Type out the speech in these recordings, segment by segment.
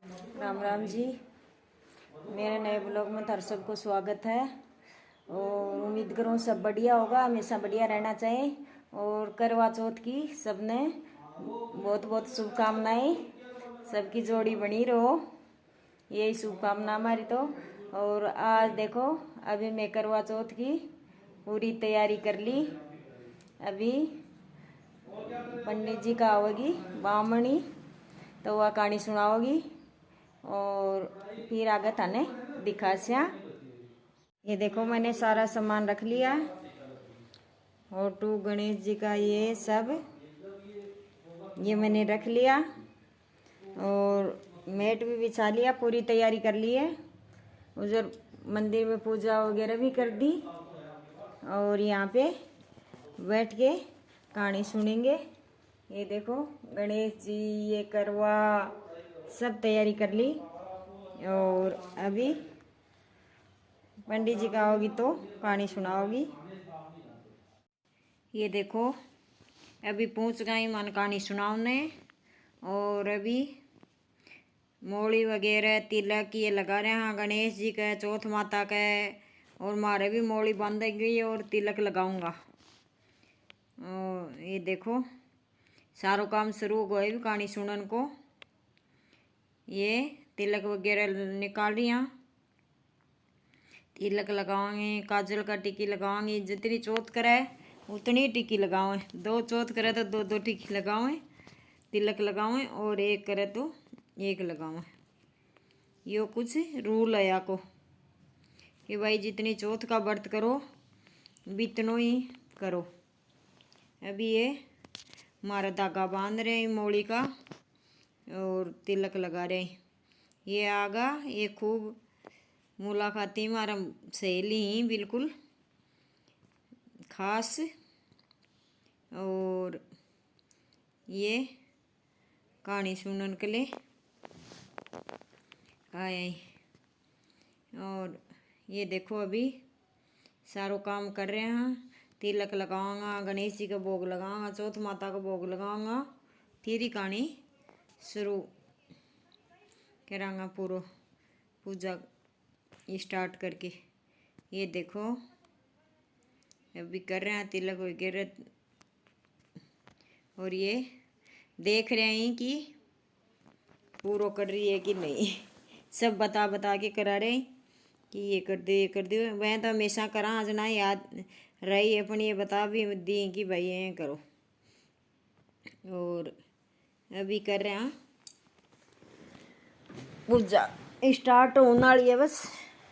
राम राम जी। मेरे नए ब्लॉग में थार सबको स्वागत है और उम्मीद करूँ सब बढ़िया होगा, हमेशा बढ़िया रहना चाहिए। और करवा चौथ की सबने बहुत बहुत शुभकामनाएं, सबकी जोड़ी बनी रहो, यही शुभकामना हमारी तो। और आज देखो, अभी मैं करवा चौथ की पूरी तैयारी कर ली। अभी पंडित जी का आओगी बामणी, तो वह कहानी सुनाओगी और फिर आगे थाने दिखा स्या। ये देखो मैंने सारा सामान रख लिया, फोटो गणेश जी का ये सब ये मैंने रख लिया और मैट भी बिछा लिया, पूरी तैयारी कर ली है। उधर मंदिर में पूजा वगैरह भी कर दी और यहाँ पे बैठ के कहानी सुनेंगे। ये देखो गणेश जी, ये करवा सब तैयारी कर ली और अभी पंडित जी का आओगी तो कहानी सुनाओगी। ये देखो अभी पहुंच गई मन कहानी सुनाने। और अभी मोड़ी वगैरह तिलक ये लगा रहे हैं गणेश जी का, चौथ माता का, और मारे भी मोड़ी बांध गई और तिलक लगाऊंगा। और ये देखो सारो काम शुरू हो गए भी कहानी सुनन को। ये तिलक वगैरह निकाल रही हैं, तिलक लगाओगे, काजल का टिक्की लगाओगे, जितनी चौथ करे उतनी टिक्की लगाओ। दो चौथ करे तो दो दो टिक्की लगाओ, तिलक लगाओ, और एक करे तो एक लगाओ। यो कुछ रूल है या को कि भाई जितनी चौथ का व्रत करो बितनो ही करो। अभी ये हमारा धागा बांध रहे हैं मोड़ी का और तिलक लगा रहे हैं। ये आगा ये खूब मुलाकाती हमारा सहेली ही बिल्कुल खास। और ये कहानी सुनने के लिए आए। और ये देखो अभी सारो काम कर रहे हैं, तिलक लगाऊंगा, गणेश जी का भोग लगाऊंगा, चौथ माता का भोग लगाऊंगा, फिर ही कहानी शुरू करांगा पूरा पूजा स्टार्ट करके। ये देखो अभी कर रहे हैं तिलक वगैरह और ये देख रहे हैं कि पूरा कर रही है कि नहीं। सब बता बता के करा रहे हैं कि ये कर दे ये कर दे। वह तो हमेशा करा, आज ना याद रही अपनी ये बता भी दी कि भाई ये करो। और अभी कर रहे हैं पूजा स्टार्ट होने वाली है, बस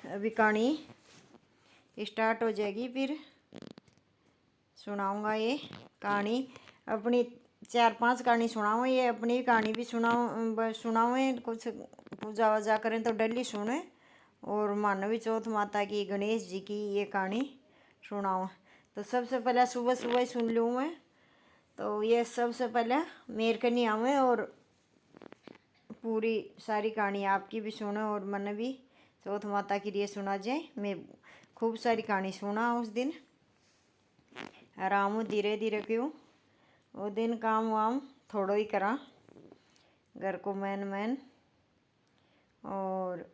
अभी कहानी स्टार्ट हो जाएगी फिर सुनाऊंगा। ये कहानी अपनी 4-5 कहानी सुनाऊँ, ये अपनी कहानी भी सुनाऊँ। कुछ पूजा वजा करें तो डेली सुने और मानवी चौथ माता की, गणेश जी की ये कहानी सुनाऊँ। तो सबसे पहले सुबह सुबह ही सुन लूँ मैं, तो ये सबसे पहले मेरे को नहीं आवे और पूरी सारी कहानी आपकी भी सुने और मन भी चौथ माता के लिए सुना जाए। मैं खूब सारी कहानी सुना उस दिन, आराम हूँ धीरे धीरे क्यों वो दिन काम वाम थोड़ा ही करा घर को मैन। और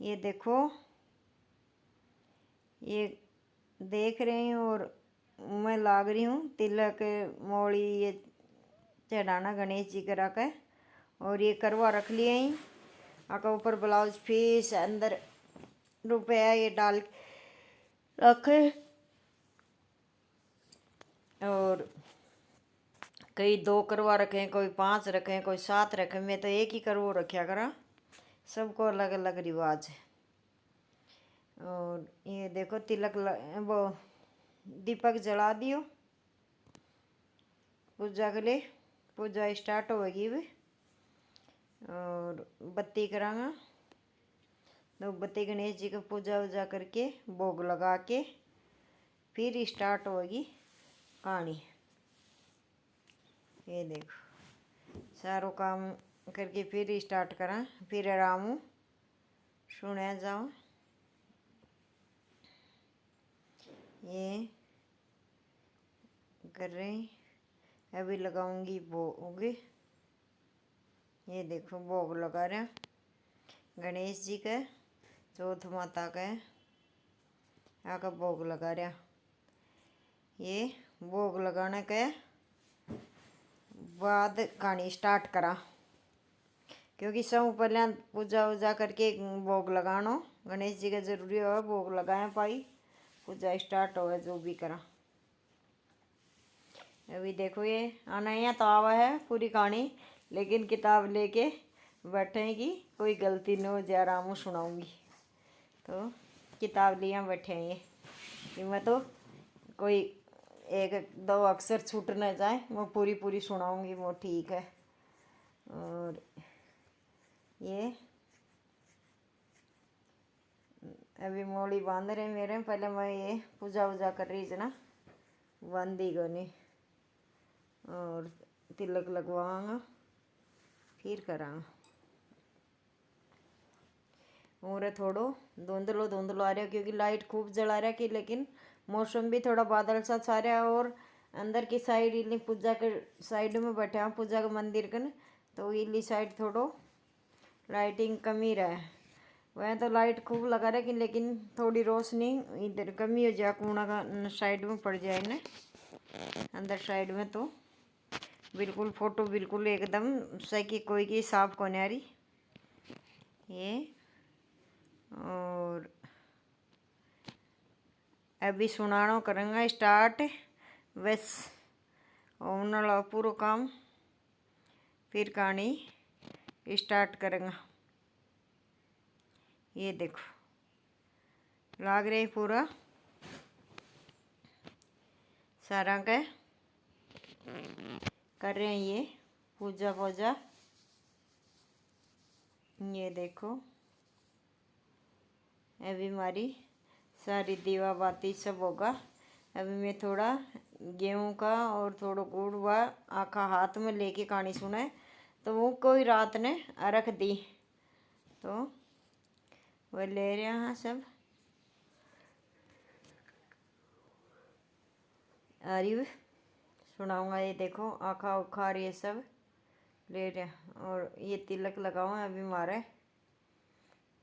ये देखो ये देख रहे हैं और मैं लाग रही हूँ तिलक मोड़ी ये चढ़ाना गणेश जी करा के। और ये करवा रख लिए हैं, आका ऊपर ब्लाउज फीस अंदर रुपया ये डाल रखे। और कई 2 करवा रखे, कोई 5 रखे, कोई 7 रखे, मैं तो एक ही करवा रखा करा, सबको अलग अलग रिवाज है। और ये देखो तिलक वो दीपक जला दियो पूजा के लिए, पूजा स्टार्ट होगी भी। और बत्ती करांगा, तो बत्ती गणेश जी का पूजा वूजा करके भोग लगा के फिर स्टार्ट होगी कहानी। ये देखो सारो काम करके फिर स्टार्ट करा, फिर आराम सुना जाओ। ये कर रहे अभी लगाऊंगी भोग ये देखो भोग लगा रहे हैं गणेश जी के, चौथ माता के आका भोग लगा रहा। ये भोग लगाने के बाद कहानी स्टार्ट करा, क्योंकि सब पहले पूजा वूजा करके भोग लगानो गणेश जी का जरूरी हो। भोग लगाए पाई पूजा स्टार्ट हो जो भी करा। अभी देखो ये आना यहाँ तो आवा है पूरी कहानी, लेकिन किताब लेके बैठेगी कोई गलती न हो जाए, आराम सुनाऊंगी। तो किताब लिया बैठे हैं ये मैं तो कोई एक दो अक्षर छूट न जाए, मैं पूरी पूरी सुनाऊंगी वो ठीक है। और ये अभी मोड़ी बांध रहे मेरे, पहले मैं ये पूजा वूजा कर रही थी ना, बांधी को नहीं, और तिलक लगवाऊंगा फिर करांगा। और थोड़ो धुंधलो धुंधलो आ रहा क्योंकि लाइट खूब जला रहा कि, लेकिन मौसम भी थोड़ा बादल सा छा रहा। और अंदर की साइड इली पूजा के साइड में बैठे हैं पूजा के मंदिर के, तो इली साइड थोड़ो लाइटिंग कमी रहा। वह तो लाइट खूब लगा रहा कि, लेकिन थोड़ी रोशनी इधर कमी हो जाए, कोना का साइड में पड़ जाए ना, अंदर साइड में तो बिल्कुल फोटो बिल्कुल एकदम सही की कोई की साफ को नहीं आ रही ये। और अभी सुनानो करेंगे स्टार्ट बस, और पूरा काम फिर कहानी स्टार्ट करेंगे। ये देखो लाग रही पूरा सारा के कर रहे हैं ये पूजा वूजा। ये देखो अभी हमारी सारी दीवा बाती सब होगा। अभी मैं थोड़ा गेहूं का और थोड़ा गुड़ व आखा हाथ में लेके कहानी सुनाए, तो वो कोई रात ने रख दी, तो वह ले रहे हैं सब अरे सुनाऊंगा। ये देखो आखा उखार ये सब ले रहे, और ये तिलक लगाओ अभी मारे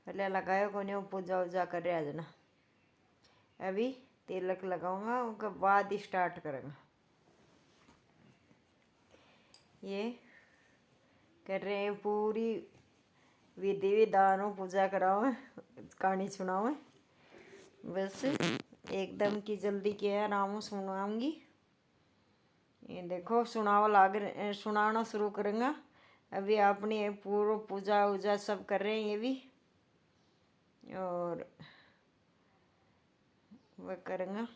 पहले लगाए को नहीं, पूजा वूजा कर रहे आज ना। अभी तिलक लगाऊंगा उनके बाद ही स्टार्ट करेंगे। ये कर रहे हैं पूरी विधि विधानों पूजा कराओ कहानी सुनाओ, बस एकदम की जल्दी किया है आराम सुनाऊंगी। ये देखो सुनाना शुरू करेंगे। अभी अपनी पूरा पूजा वूजा सब कर रहे हैं ये भी, और वह करेंगे।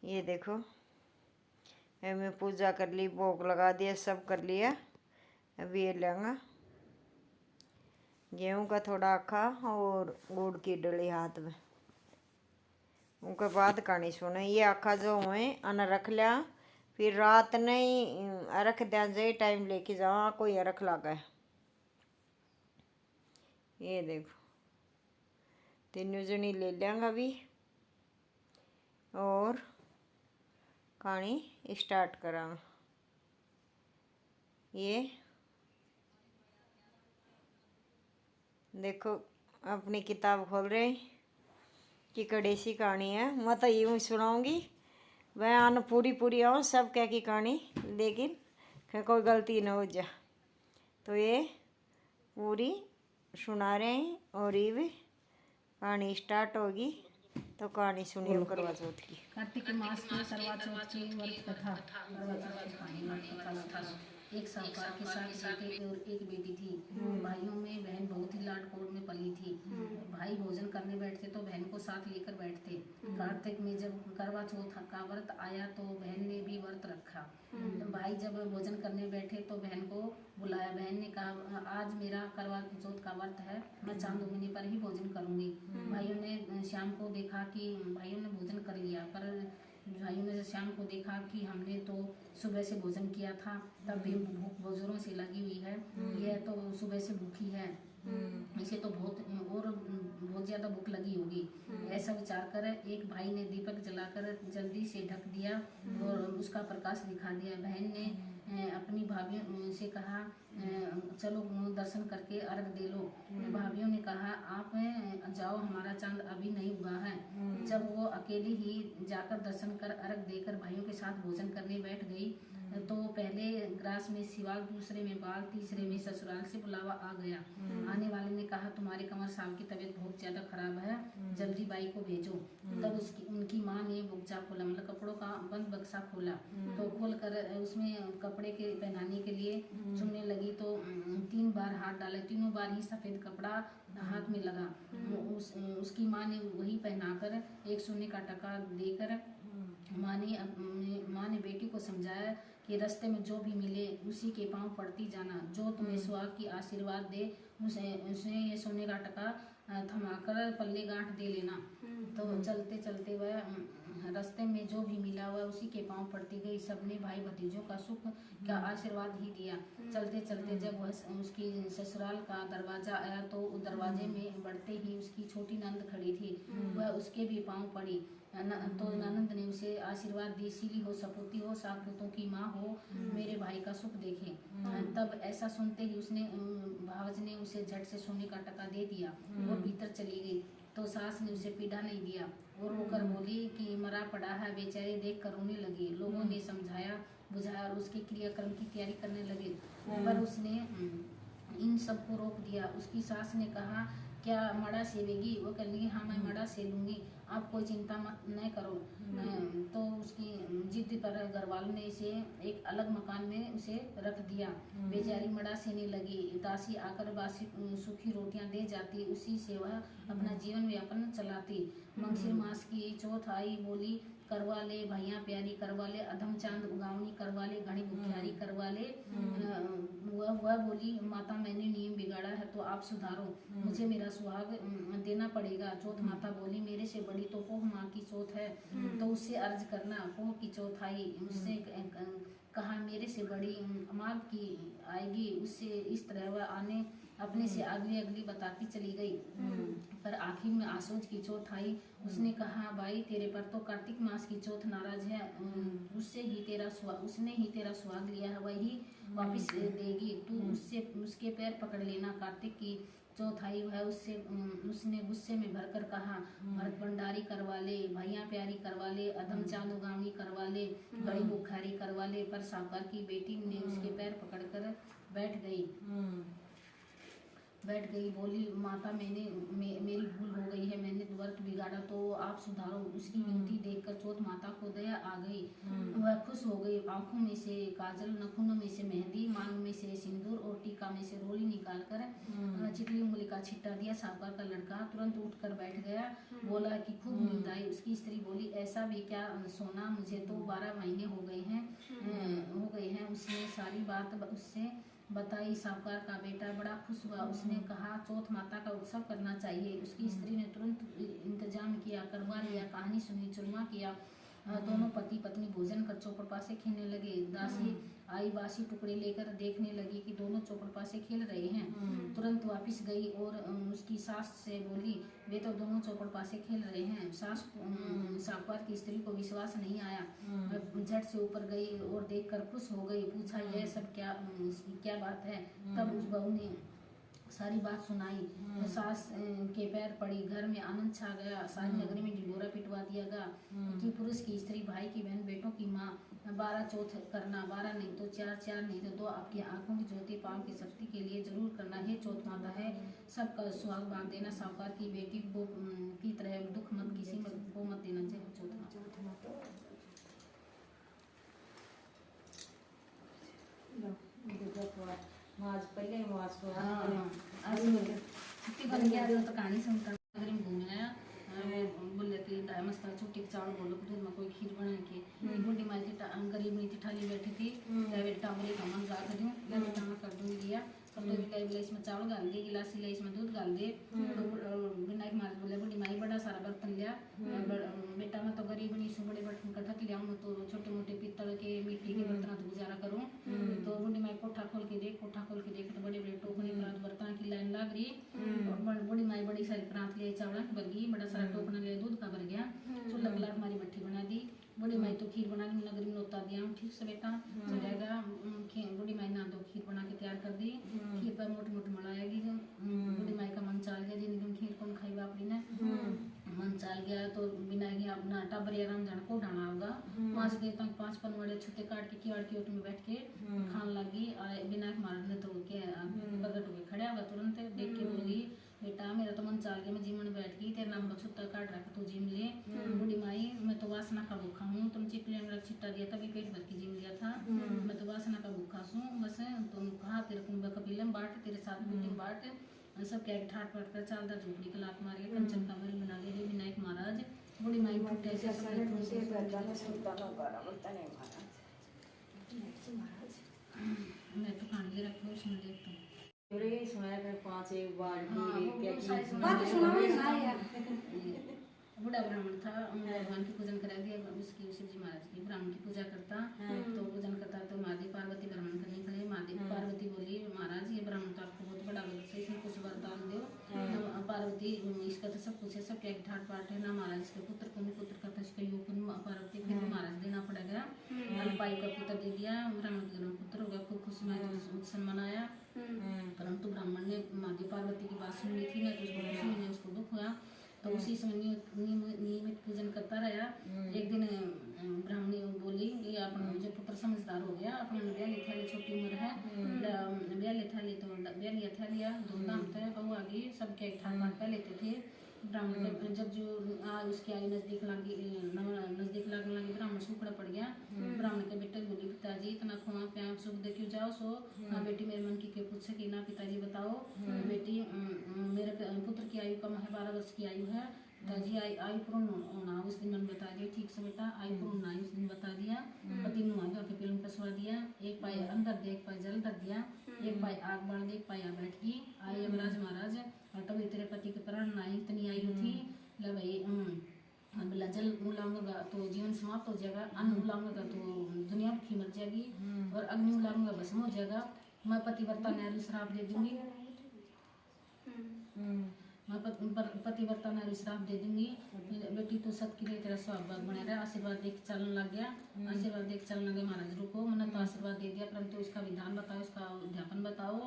ये देखो मैं पूजा कर ली, भोग लगा दिया, सब कर लिया। अभी ये लेंगे गेहूं का थोड़ा आखा और गुड़ की डली हाथ में, उनके बाद कहानी सुने। ये आखा जो हुए अन रख लिया, फिर रात नहीं रख दिया जे टाइम लेके जाओ कोई रख लगा है। ये देखो तीनों जनी ले लेंगे अभी, और कहानी स्टार्ट करांगा। ये देखो अपनी किताब खोल रहे कि कड़ेसी कहानी है, मैं तो यूँ सुनाऊंगी वह आन पूरी पूरी आओ सब क्या की कहानी, लेकिन कोई गलती न हो जाए। तो ये पूरी सुना रहे हैं, और ये कहानी स्टार्ट होगी। तो कहानी सुनिए करवा चौथ की। कार्तिक मास की करवा चौथ की व्रत कथा। करवा चौथ की कहानी था। एक साहूकार के 7 बेटे और एक बेटी थी। भाइयों में बहन बहुत ही लाडकोड़ में पली थी। भाई भोजन करने बैठते तो बहन को साथ लेकर बैठते। कार्तिक में जब करवा चौथ का व्रत आया तो बहन ने भी व्रत रखा। भाई जब भोजन करने बैठे तो बहन को बुलाया। बहन ने कहा आज मेरा करवा चौथ का व्रत है, मैं चांद उगने पर ही भोजन करूंगी। भाइयों ने शाम को देखा कि भाइयों ने भोजन कर लिया, पर भाइयों ने शाम को देखा कि हमने तो सुबह से भोजन किया था, तब भी भूख बहुत जोरों से लगी हुई है, यह तो सुबह से भूखी है, इसे तो बहुत ज्यादा भूख लगी होगी। ऐसा विचार कर एक भाई ने दीपक जलाकर जल्दी से ढक दिया और उसका प्रकाश दिखा दिया। बहन ने अपनी भाभीयों से कहा चलो दर्शन करके अर्घ दे लो। भाभीयों ने कहा आप जाओ, हमारा चांद अभी नहीं उगा है। जब वो अकेली ही जाकर दर्शन कर अर्घ देकर भाइयों के साथ भोजन करने बैठ गई तो पहले ग्रास में सिवाल, दूसरे में बाल, तीसरे में ससुराल से बुलावा आ गया। आने वाले ने कहा तुम्हारे कंवर साहब की तबीयत बहुत ज्यादा खराब है, जल्दी बाई को भेजो। तब उनकी माँ ने बुक्चा खोला, मतलब कपड़ों का बंद बक्सा खोला। तो खोल कर उसमें कपड़े के पहनाने के लिए चुनने लगी तो 3 बार हाथ डाले, तीनों बार ही सफेद कपड़ा हाथ में लगा। उसकी माँ ने वही पहनाकर एक सोने का टका देकर माँ ने बेटी को समझाया कि रास्ते में जो भी मिले उसी के पांव पड़ती जाना, जो तुम्हें सुहाग की आशीर्वाद दे उसे ये सोने का टका थमाकर पल्ले गांठ दे लेना। तो चलते चलते वह रास्ते में जो भी मिला वह उसी के पांव पड़ती गई। सबने भाई भतीजों का सुख का आशीर्वाद ही दिया। चलते चलते जब वह उसकी ससुराल का दरवाजा आया तो दरवाजे में बढ़ते ही उसकी छोटी नंद खड़ी थी, वह उसके भी पांव पड़ी। तो ननंद ने उसे आशीर्वाद दी, सीली हो, सपूती हो, सापुतों की माँ हो, मेरे भाई का सुख देखे। तब ऐसा सुनते ही उसने भावज ने उसे झट से सोने का टका दे दिया और भीतर चली गई। तो सास ने उसे पीड़ा नहीं दिया और रोकर बोली कि मरा पड़ा है, बेचारे देख कर रोने लगी। लोगों ने समझाया बुझाया और उसके क्रियाक्रम की तैयारी करने लगे, पर उसने इन सबको रोक दिया। उसकी सास ने कहा क्या मड़ा सेवेगी? वो कहने लगी हाँ मैं मड़ा से लूंगी, आप कोई चिंता मत न करो। तो उसकी जिद पर घर वालों ने इसे एक अलग मकान में उसे रख दिया। बेचारी मड़ा सेने लगी, दासी आकर बासी सूखी रोटियां दे जाती, उसी से वह अपना जीवन व्यापन चलाती। मंगसिर मास की चौथ आई, बोली करवा ले भैया प्यारी, करवा ले अधम चांद उगावनी, करवा ले घड़ी भुखियारी, करवा ले। वह बोली माता मैंने नियम बिगाड़ा है तो आप सुधारो, मुझे मेरा सुहाग देना पड़ेगा। चौथ माता बोली मेरे से बड़ी तो पोह माँ की चौथ है, तो उससे अर्ज करना। पोह की चौथ आई, उससे कहा मेरे से बड़ी माघ की आएगी, उससे इस तरह वह आने अपने से अगली बताती चली गई। पर आखिर में आसोज की चौथ आई, उसने कहा भाई तेरे पर तो कार्तिक मास की चौथ नाराज है, उसने ही तेरा सुहाग लिया है, वही वापिस देगी, तू उसके पैर पकड़ लेना। कार्तिक की चौथ आई है, उसने गुस्से में भरकर कहा भरत भंडारी करवा ले, भैया प्यारी करवा ले, अधम चांद उगावनी करवा ले, बड़ी बुखारी करवा ले। पर साहूकार की बेटी ने उसके पैर पकड़कर बैठ गई, बोली माता मेरी भूल हो गई है, मैंने व्रत बिगाड़ा तो आप सुधारो। उसकी विनती देखकर चौथ माता को दया आ गई, वह खुश हो गई। आंखों में से काजल, नखूनों में से मेहंदी, मांग में से सिंदूर और टीका में से रोली निकालकर चिटली उंगली का छिट्टा दिया। साहूकार का लड़का तुरंत उठकर बैठ गया, बोला कि खूब नींद आई। उसकी स्त्री बोली ऐसा भी क्या सोना, मुझे तो 12 महीने हो गए हैं। उसने सारी बात उससे बताई। साहूकार का बेटा बड़ा खुश हुआ, उसने कहा चौथ माता का उत्सव करना चाहिए। उसकी स्त्री ने तुरंत इंतजाम किया, करवा लिया, कहानी सुनी, चुरमा किया। दोनों पति पत्नी भोजन कर चौपड़ से खेलने लगे। दासी आई बासी टुकड़े लेकर देखने लगी कि दोनों चौपड़ से खेल रहे हैं। तुरंत वापस गई और उसकी सास से बोली वे तो दोनों चौपड़ से खेल रहे हैं। साहूकार की स्त्री को विश्वास नहीं आया, झट से ऊपर गई और देखकर खुश हो गई। पूछा यह सब क्या बात है? तब उस बहू ने सारी बात सुनाई। सास के पैर पड़ी, घर में आनंद छा गया। सारी नगरी में ढिंडोरा पिटवा दिया गया कि पुरुष की स्त्री, भाई की बहन, बेटों की माँ 12 चौथ करना, 12 नहीं तो 4 नहीं तो 2 आपकी आंखों की ज्योति पाँव की शक्ति के लिए जरूर करना। हे चौथ माता है सबका सुहाग बांध देना, साहूकार की बेटी को की तरह दुख मत किसी को मत देना। जय चौथ माता। तो कहानी सुनता नगरी में घूमने आया, बोले कि मस्त छुट्टी के चावल बोलो दूध में कोई खीर बना के। बुढ़ी माँ की गरीब नहीं थी, ठाली बैठी थी, बेटा मेरे घमन गा कर दूँ, बेटा मैं कर दूँगी दिया। कटोरी इसमें चावल डाल दे, गिलासी ले इसमें दूध डाल दे। तो विनायक माँ बोले बुढ़ी माई बड़ा सारा बर्तन लिया, बेटा मैं तो गरीब नहीं सू, बड़े बर्तन का थक लिया, मैं तो छोटे मोटे पीतल के मिट्टी के बर्तन तो गुजारा करूँ। तो बुढ़ी माई कोठा खोल के देख तो बड़े बड़े टोकरे प्रांत बर्तन की लाइन लग रही। बुढ़ी माई बड़ी सारी प्रांत ले चावल की भर गई, बड़ा सारा टोकना ले दूध का भर गया। चूल्हा कलाट हमारी भट्टी बना दी। बुढ़ी माई तो खीर बना ली, नगरी में नोता दिया। ठीक से बेटा चलेगा, डाल गया तो बिना ही अपना टाबर या राम जान को डाना होगा। 5 देर तक 5 पनवड़े छुते काट के किवाड़ की ओट में बैठ के खान लगी। बिना मारने तो के प्रगट होके खड़ा होगा तुरंत देख के बोली बेटा मेरा तो मन चाल गया, मैं जिमन बैठ गई, तेरे नाम का छुट्टा काट रखा तू जिम ले। बूढ़ी माई मैं तो वासना का भूखा हूँ, तुम चिपले में छिट्टा दिया तभी पेट भर के जिम लिया था, मैं तो वासना का भूखा हूँ। बस तुम कहा तेरे कुंभ कपिलम बाट तेरे साथ पीटिम बाट सब क्या ठाट पाट कर चाल दर झोपड़ी का लात मार के कंचन का महल बना दे विनायक महाराज। बूढ़ी माई फुटे ऐसे मैं तो कहानी रखो सुन ले तुम सुनाया कर 5 एक बार बूढ़ा ब्राह्मण था, भगवान की पूजन करा दिया उसकी शिव जी महाराज की ब्राह्मण की पूजा करता तो पूजन करता तो महादेव पार्वती ब्राह्मण करने खड़े। महादेव पार्वती बोली महाराज ये ब्राह्मण तो आपको बहुत बड़ा भक्त है, इसमें कुछ वरदान दो। पार्वती इसका तो सब कुछ है, सब क्या ठाट बाट है ना महाराज इसके पुत्र को पुत्र का तो इसका योग पार्वती फिर तो महाराज देना पड़ेगा। पाई का पुत्र दे दिया, ब्राह्मण का पुत्र हो गया, खूब खुशी में उत्सव मनाया। परंतु ब्राह्मण ने महादेव पार्वती की बात सुनी थी ना तो उसको खुशी में उसको दुख हुआ तो उसी समय नियमित पूजन करता रहा। एक दिन ब्राह्मणी बोली कि आप जो पुत्र समझदार हो गया, अपने ब्याह लिया था, छोटी उम्र है, ब्याह लिया था लिया धूमधाम था बहू आ गई, सब क्या ठाक बाट पह लेते थे। ब्राह्मण के जब जो उसकी आई नजदीक लगने लगी ब्राह्मण सूखड़ा पड़ गया। ब्राह्मण के बेटे बोली पिताजी इतना खुआ प्यार सुख दे क्यों जाओ सो। हाँ बेटी मेरे मन की पूछे कि ना पिताजी बताओ। बेटी मेरे पुत्र की आयु कम है, 12 वर्ष की आयु है पिताजी, आयु पूर्ण होना उस दिन मैंने बता दिया। ठीक से बेटा आयु पूर्ण होना उस दिन बता दिया। पति ने वहाँ के फिल्म कसवा दिया, एक पाई अंदर दे एक पाई जल कर दिया, एक पाई आग बाढ़ दे एक पाई आ बैठ गई। आए यमराज महाराज तभी तेरे पति के प्राण ना इतनी आयु थी ले भाई बोला जल उलाऊंगा तो जीवन समाप्त हो जाएगा, अन्न उलाऊंगा तो दुनिया भूखी मर जाएगी और अग्नि उलाऊंगा भस्म हो जाएगा। मैं पतिव्रता नारी श्राप दे दूंगी, मैं पतिव्रता नारी श्राप दे दूंगी। बेटी तू सत के लिए तेरा सौभाग्य बने रहा। आशीर्वाद देख चलने लग गया, आशीर्वाद देख चलने लगे। महाराज रुको मैंने तो आशीर्वाद दे दिया परंतु इसका विधान बताओ, इसका अध्यापन बताओ।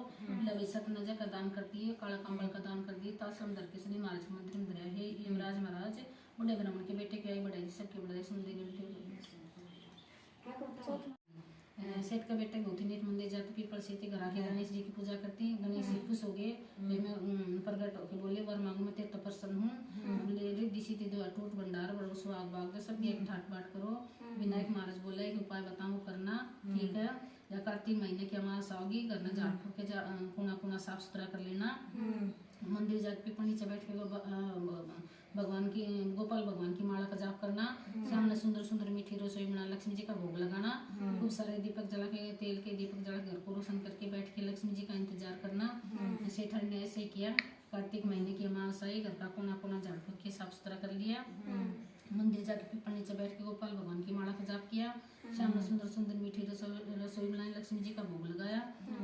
लवी सत नजर का दान करती है, काला कंबल का दान कर दिया, ताश्रम दर के महाराज के मंदिर में धरा है। यमराज महाराज बूढ़े ब्राह्मण के बेटे की आई बढ़ाई सबके बढ़ाई सुन देंगे। सेठ का बेटा बहुत ही नीत मंदिर जाते पीपल से घर आके गणेश जी की पूजा करती है। गणेश जी खुश हो गए, मैं प्रगट होकर बोले वर मांगू मैं तेरे तो प्रसन्न हूँ, रिद्धि सिद्धि दो अटूट भंडार बड़ो सुहाग बाग सब एक ठाट बाट करो। विनायक महाराज बोला एक उपाय बताऊँ करना ठीक है। या कार्तिक महीने की अमावस्या होगी, घर में झाड़ फूक के कोना कोना साफ सुथरा कर लेना। मंदिर जाके पीपल नीचे बैठ के भगवान की गोपाल भगवान की माला का जाप करना। सामने सुंदर सुंदर मीठी रसोई बना लक्ष्मी जी का भोग लगाना। खूब सारे दीपक जला के तेल के दीपक जला घर को रोशन करके बैठ के लक्ष्मी जी का इंतजार करना। सेठन ने ऐसे किया। कार्तिक महीने की अमावस्या घर का कोना कोना झाड़ फूक के साफ सुथरा कर लिया। मंदिर जाके पीपल नीचे बैठ के गोपाल भगवान की माला का जाप किया। सामने सुंदर सुंदर मीठी रसोई बनाई, लक्ष्मी जी का भोग लगाया।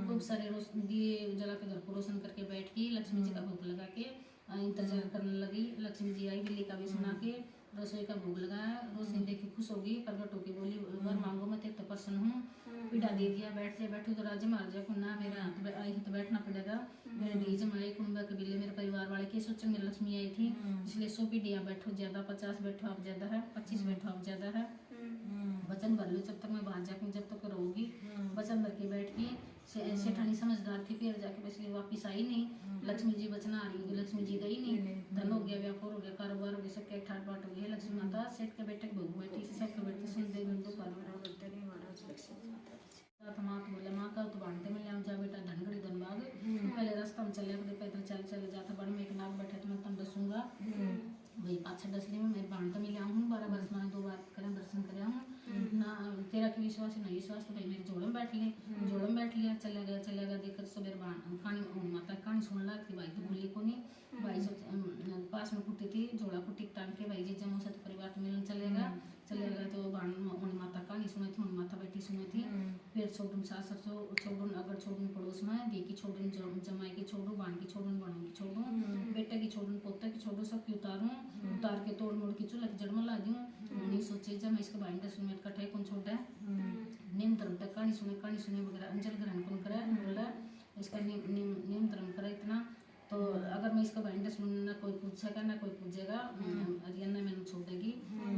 खूब सारे दिए जला के घर को रोशन करके बैठ के लक्ष्मी जी का भोग लगा के इंतजार करने लगी। लक्ष्मी जी आई, बिल्ली का भी सुना के रसोई का भोग लगाया। रोशनी देख के खुश होगी, प्रगट होके बोली वर मांगो मैं तेरे तो प्रसन्न हूँ। पीढ़ा दे दिया, बैठ जा बैठो तो राज्य मार जा कुन्ना मेरा आई तो बैठना पड़ेगा। मेरे डी जमाई कुंबा कबीले मेरे परिवार वाले के सोच मेरी लक्ष्मी आई थी इसलिए 100 पीढ़ियाँ बैठो ज्यादा, 50 बैठो आप ज्यादा है, 25 बैठो आप ज्यादा है। वचन भर लो जब तक मैं बाहर जाके जब तक रहोगी। वचन भर के बैठ की सेठानी समझदार थी, फिर जाके बस वापिस आई नहीं। लक्ष्मी जी बचना आ रही, लक्ष्मी जी गई नहीं। धन हो गया, व्यापार हो गया, कारोबार हो गया, सबके ठाट बाट हो गया। लक्ष्मी माता सेठ के बेटे भोग बैठी, सबके बैठे सुन दे माँ तो बोले माँ का तो बांटते में ले जा बेटा धनगढ़ी धनबाग। पहले रास्ता में चले पैदल चले जाता बड़ में एक नाग बैठे तो मैं तुम दसूंगा भाई 5-6 डसली में मेरे बांटते में ले आऊँ। 12 वर्ष में 2 बार करें दर्शन करे आऊँ ना। तेरा की विश्वास है ना विश्वास तो भाई मेरे जोड़े में बैठ ले, जोड़े में बैठ लिया। चले गया देख कर मेरे कहानी माता कहानी सुन ला कि भाई तो बोली को नहीं। भाई पास में कुटी थी जोड़ा कुटी टांग के भाई जी जमो से परिवार मिलन चलेगा तो माता कहानी सुनी थी, माता बेटी सुनी थी। फिर छोड़ून सास छोड़ून अगर छोड़ून पड़ोस में दी की छोड़ून जमाई की छोड़ू, बाण की छोड़ून, बड़ों की छोड़ू, बेटे की छोड़ून, पोते की छोड़ू, सबकी उतार के तोड़ मोड़ की चूल्हा की जड़ में ला दूँ। नहीं सोचे जब मैं इसके भाई दस मिनट कटाई कौन छोड़ा नियम धर्म तक कहानी सुने वगैरह अंजल ग्रहण कौन करे बोला इसका नियम धर्म करे इतना। तो अगर मैं इसका भाई दस ना कोई पूछेगा ना कोई पूछेगा हरियाणा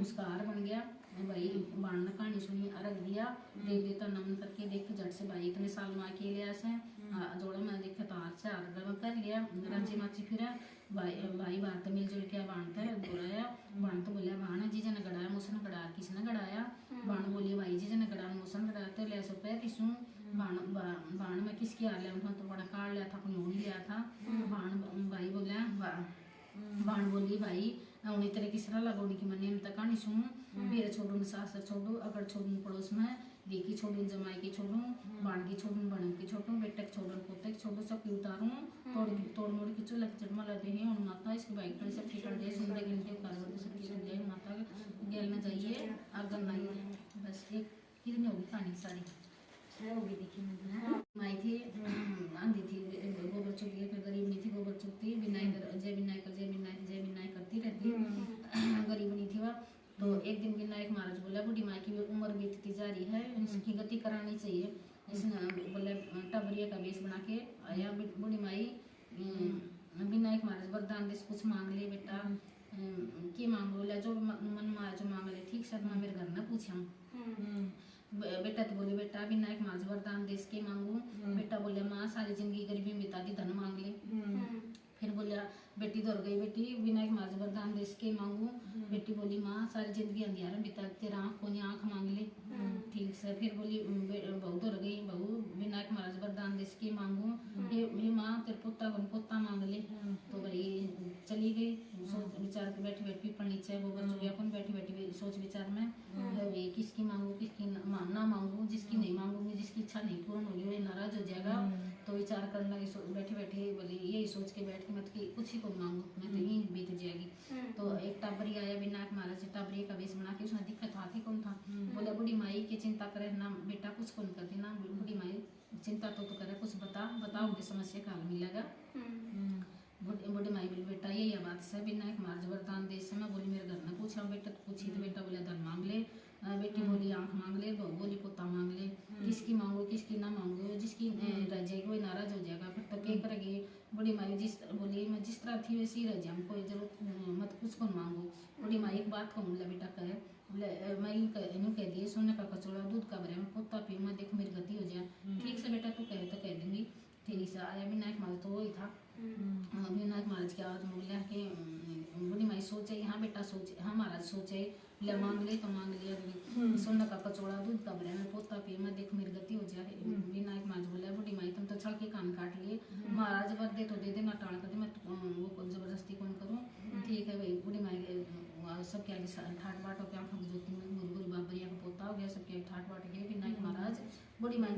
उसका हार बन गया। भाई बाण ने कहानी सुनी, अर्घ दिया, देव देवता नमन करके देख झट से भाई इतने साल माँ के लिया से जोड़ा में देखे तो हाथ से हार कर लिया। रांची माची फिर भाई बात मिलजुल के बांधता है बोलाया। बाण तो बोलिया बाण जी ने गड़ाया मुझसे गड़ाया किसने गड़ाया। बाण बोलिए भाई जी ने गड़ाया मुझसे गड़ाया तो ले सो पे किसू बाण में किसकी आ लिया तो बड़ा काट लिया था, कोई नहीं लिया था। बाण भाई बोलिया बाण बोली भाई उन्हीं तरह किस तरह लगोनी की मने तक कहानी सुनू। मेरे छोड़ू सासर छोड़ू, अगर छोड़ू पड़ोस में देखी छोड़ू, जमाई की छोड़ू, बाण की छोड़ू, बण की छोड़ू, बेटे की छोड़ू, पोते की छोड़ू, सबकी उतारू तोड़ मोड़ की चूल्हा की चटमा लगे हैं और माता इसकी बाइक पर सब ठिकान दे सुंदर गिनती कारवर सब की सुन माता गेल में जाइए अगर नहीं बस एक कितनी होगी कहानी सारी होगी देखी माई थी आंधी थी गोबर चुकी फिर गरीब नहीं थी गोबर चुकती बिनाई जय बिनाई कर जय बिनाई करती रहती गरीब नहीं थी वह। तो एक दिन विनायक महाराज बोला बूढ़ी माई की उम्र बीतती जा रही है, इसकी गति करानी चाहिए। इसने बोले टबरिया का वेश बना के आया बूढ़ी माई। विनायक महाराज वरदान देश कुछ मांग ले बेटा की मांग बोला जो मन में जो मांग ले ठीक सर मैं मेरे घर में पूछा बेटा तो बोले बेटा विनायक महाराज वरदान देश के मांगू। बेटा बोले माँ सारी जिंदगी गरीबी में बिता दी धन मांग ले। फिर बोलिया बेटी दौड़ गई बेटी विनायक महाराज वरदान देश के मांगू। बेटी बोली माँ सारी जिंदगी अंधियार में बिता तेरा आँख कोनी आँख मांग ले ठीक से। फिर बोली बहू दौड़ गई बहू विनायक महाराज वरदान देश के मांगू। हे माँ तेरे पोता मांग ले। तो भाई चली गई सोच विचार के बैठी बैठी पीपल नीचे गोबर चुगिया अपन बैठी बैठी सोच विचार में किसकी मांगू किसकी ना मांगू। जिसकी नहीं मांगूंगी जिसकी इच्छा नहीं पूर्ण होगी वही नाराज हो जाएगा। तो विचार करना बैठे बैठे बोली यही सोच के बैठ के मत कि कुछ ही को मांगू मैं तो यही बीत जाएगी। तो एक टाबरी आया विनायक महाराज टाबरी का वेश बना के उसने दिक्कत हाथी कौन था बोला बूढ़ी माई की चिंता करे ना बेटा कुछ कौन करती ना बूढ़ी माई चिंता तो करे कुछ बताओ समस्या का हल मिलेगा। बूढ़ी माई बोली बेटा यही बात से विनायक महाराज वरदान देश से मैं बोली मेरे घर में पूछा बेटा तो पूछी तो बेटा बोले धन मांग ले। बेटी बोली आंख मांग ले बहू बोली पोता मांग ले। किसकी मांगो किसकी ना मांगो जिसकी रह जाएगी वही नाराज हो जाएगा फिर तो क्या करेगी। बूढ़ी माई बोली मैं जिस तरह थी वैसी रह जाऊँ कोई जरूरत मत कुछ कौन मांगो। बूढ़ी माई एक बात को बोला बेटा कहे बोले मैं यूँ कह दिए सोने का कचौड़ा दूध का भरे मैं पोता पी मैं देखो मेरी गति हो जाए। ठीक से बेटा तू कहे तो कह दूंगी ठीक से। आया विनायक महाराज तो वही था। विनायक महाराज की आवाज में बोला कि बूढ़ी माई सोचे हाँ बेटा सोचे हाँ महाराज सोचे ले मांग ले तो मांग लिया सोने का कचौड़ा दूध का भरे मैं पोता पिए मैं देख मेरी गति हो जाए। विनायक महाराज बोला बूढ़ी माई तुम तो छड़ के कान काट लिए महाराज वर दे तो दे देना टाण कर दे मैं वो जबरदस्ती कौन करूँ। ठीक है भाई बूढ़ी माई सबके आगे ठाट बाट होकर आंखों की ज्योति में गुरु गुरु बाबरिया का पोता हो गया सबके ठाट बाट गए। विनायक महाराज बूढ़ी माई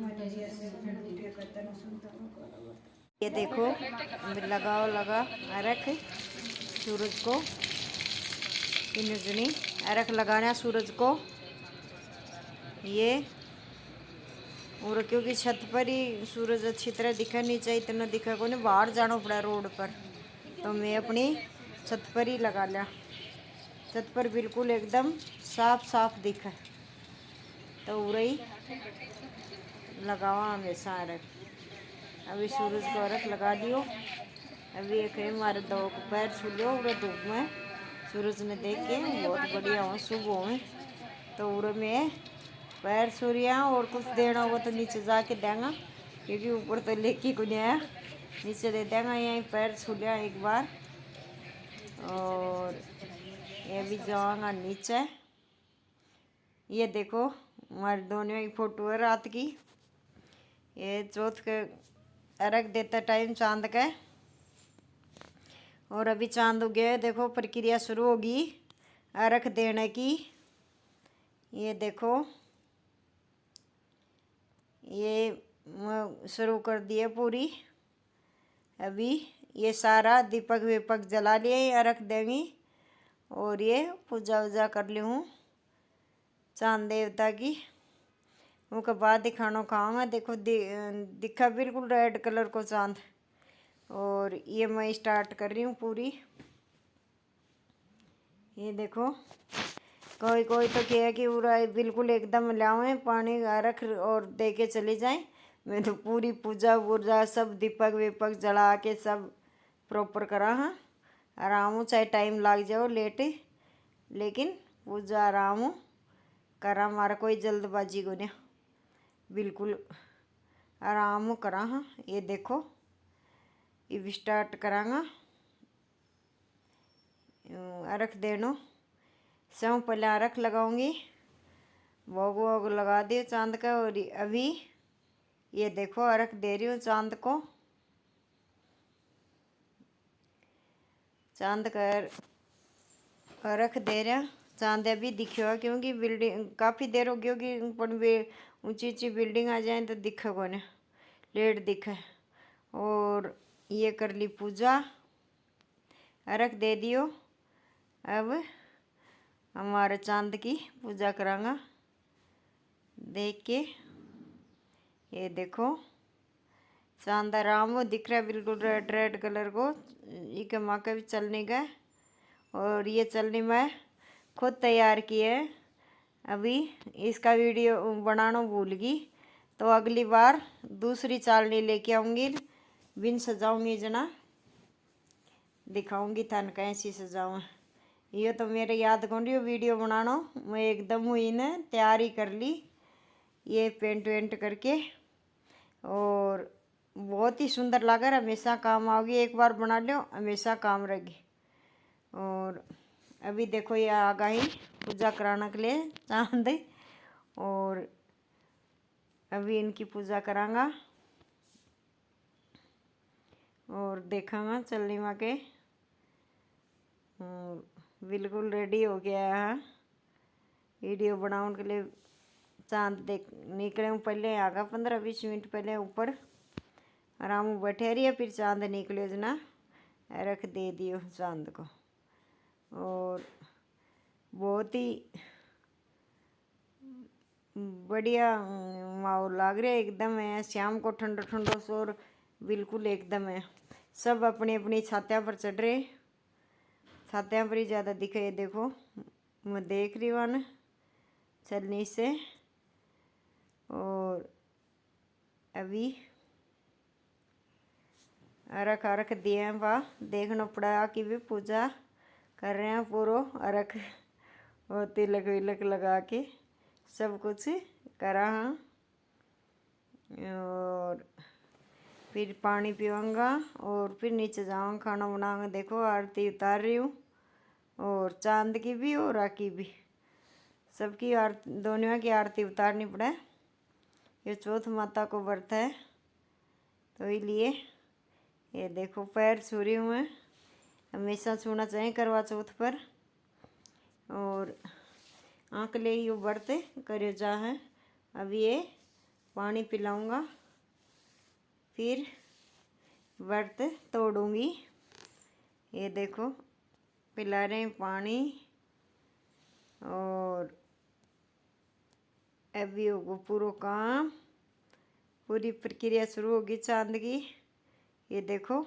ये देखो लगाओ लगा अर्घ सूरज को इन्होंने अर्घ लगाना सूरज को ये और क्योंकि छत पर ही सूरज अच्छी तरह दिखा नहीं चाहिए इतना दिखा को नहीं बाहर जाना पड़ा रोड पर तो मैं अपनी छत पर ही लगा लिया। छत पर बिल्कुल एकदम साफ साफ दिखा तो उरे ही लगावा हमेशा अर्घ। अभी सूरज को अर्घ लगा दियो। अभी एक है हमारे दो पैर छू लियो उरे धूप में सूरज ने देख के बहुत बढ़िया हो शुभ हो तो उरे में पैर छूरिया और कुछ देना होगा तो नीचे जाके देंगे क्योंकि ऊपर तो लेके को नहीं आया नीचे दे देंगे यहीं पैर छू लिया एक बार और ये भी जाऊँगा नीचे। ये देखो हमारे दोनों की फोटो है रात की। ये चौथ के अर्घ देता टाइम चांद का और अभी चांद उग गया देखो प्रक्रिया शुरू होगी अर्घ देने की। ये देखो ये शुरू कर दिए पूरी। अभी ये सारा दीपक वीपक जला लिए अर्घ देंगी और ये पूजा वूजा कर ली हूँ चांद देवता की। उसके बाद दिखाना खाऊंगा देखो दिखा बिल्कुल रेड कलर को चांद और ये मैं स्टार्ट कर रही हूँ पूरी। ये देखो कोई कोई तो क्या कि पूरा बिल्कुल एकदम लाओ पानी रख और दे के चले जाएं। मैं तो पूरी पूजा वूजा सब दीपक वीपक जला के सब प्रॉपर करा हाँ आराम चाहे टाइम लग जाओ लेट लेकिन पूजा आराम करा, हमारा कोई जल्दबाजी को नहीं, बिल्कुल आराम करा। हाँ ये देखो ये स्टार्ट करांगा अर्घ देनो। सब पहले अर्घ लगाऊंगी, भोग वोग लगा दियो चांद का। और अभी ये देखो अर्घ दे रही हूँ चांद को। चांद का अर्घ दे रहा। चांद अभी दिखो क्योंकि बिल्डिंग काफ़ी देर हो गई होगी, पर ऊंची ऊंची बिल्डिंग आ जाए तो दिखे को नहीं, लेट दिखे। और ये कर ली पूजा, अर्घ दे दियो। अब हमारे चांद की पूजा करांगा। देख के ये देखो चांद आराम वो दिख रहा है, बिल्कुल रेड रेड कलर को। ये माँ का भी चलने का, और ये चलनी मैं खुद तैयार की है। अभी इसका वीडियो बनाना भूल गई, तो अगली बार दूसरी चालनी लेके आऊँगी, बिन सजाऊंगी जना, दिखाऊंगी थान कैसी सजाऊँ। ये तो मेरे याद कौन रही वीडियो बनाना, मैं एकदम हुई ने तैयारी कर ली ये पेंट वेंट करके, और बहुत ही सुंदर लगा। हमेशा काम आओगी, एक बार बना लो हमेशा काम रहेगी। और अभी देखो ये आ गई पूजा कराने के लिए चांद, और अभी इनकी पूजा करांगा और देखांगा चलनी माँ के। बिल्कुल रेडी हो गया है वीडियो बनाने के लिए। चांद देख निकले हूँ, पहले आगा 15-20 मिनट पहले ऊपर आराम बैठे रही है, फिर चांद निकले जना रख दे दियो चांद को। और बहुत ही बढ़िया माहौल लाग रहा है एकदम है, शाम को ठंडो ठंडो सोर बिल्कुल एकदम है। सब अपनी अपनी छात्या पर चढ़ रहे, छात्या पर ही ज़्यादा दिखे। ये देखो मैं देख रही हूँ न चलनी से। और अभी अर्घ अर्घ दिए हैं, वाह देखना पड़ा कि भी पूजा कर रहे हैं पूरो अर्घ, और तिलक विलक लगा के सब कुछ करा। हाँ और फिर पानी पीऊँगा और फिर नीचे जाऊँगा खाना बनाऊँगा। देखो आरती उतार रही हूँ, और चांद की भी और राखी भी, सबकी आरती दोनों की आरती उतारनी पड़े। ये चौथ माता को व्रत है, तो इसलिए ये देखो पैर छू रही हूँ मैं, हमेशा छूना चाहिए करवा चौथ पर। और आँख ले यो व्रत करे जा है। अब ये पानी पिलाऊंगा, फिर व्रत तोड़ूंगी। ये देखो पिला रहे हैं पानी, और अभी होगा पूरा काम, पूरी प्रक्रिया शुरू होगी चांद की। ये देखो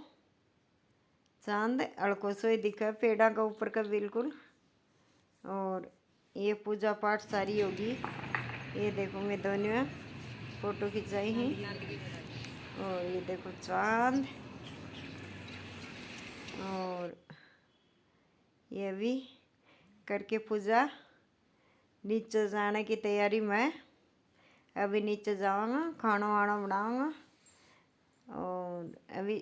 चांद अड़को सो ही दिखा पेड़ा का ऊपर का बिल्कुल। और ये पूजा पाठ सारी होगी। ये देखो मैं दोनों फोटो खिंचाई हैं, और ये देखो चांद, और ये भी करके पूजा नीचे जाने की तैयारी में। अभी नीचे जाऊँगा, खाना वाना बनाऊँगा, और अभी